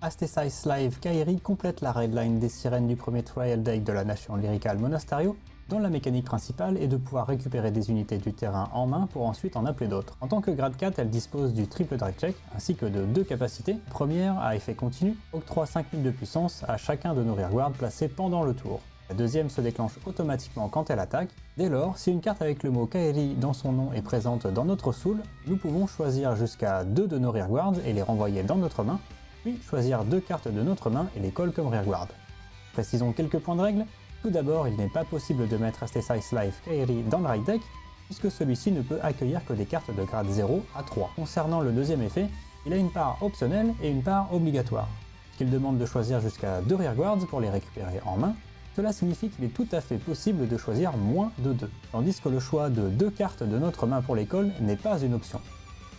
Astesize Live Kairi complète la raidline des sirènes du premier Trial Deck de la Nation Lyrical Monasterio, dont la mécanique principale est de pouvoir récupérer des unités du terrain en main pour ensuite en appeler d'autres. En tant que grade 4, elle dispose du triple drag check, ainsi que de deux capacités. Première, à effet continu, octroie 5000 de puissance à chacun de nos rearguards placés pendant le tour. La deuxième se déclenche automatiquement quand elle attaque. Dès lors, si une carte avec le mot Kairi dans son nom est présente dans notre soul, nous pouvons choisir jusqu'à 2 de nos rearguards et les renvoyer dans notre main, puis choisir 2 cartes de notre main et les coller comme rearguard. Précisons quelques points de règle. Tout d'abord, il n'est pas possible de mettre Astesize Live Kairi dans le raid deck, puisque celui-ci ne peut accueillir que des cartes de grade 0 à 3. Concernant le deuxième effet, il a une part optionnelle et une part obligatoire. Qu'il demande de choisir jusqu'à 2 rearguards pour les récupérer en main, cela signifie qu'il est tout à fait possible de choisir moins de 2, tandis que le choix de 2 cartes de notre main pour les calls n'est pas une option.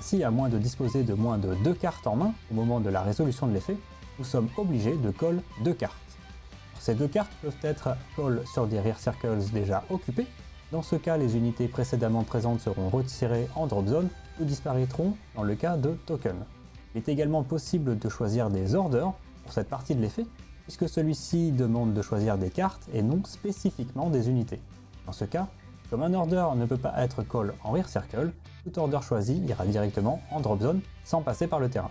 Si, à moins de disposer de moins de 2 cartes en main au moment de la résolution de l'effet, nous sommes obligés de call 2 cartes. Ces 2 cartes peuvent être call sur des rear circles déjà occupés. Dans ce cas, les unités précédemment présentes seront retirées en drop zone ou disparaîtront dans le cas de token. Il est également possible de choisir des orders pour cette partie de l'effet, puisque celui-ci demande de choisir des cartes et non spécifiquement des unités. Dans ce cas, comme un order ne peut pas être call en rear circle, tout order choisi ira directement en drop zone sans passer par le terrain.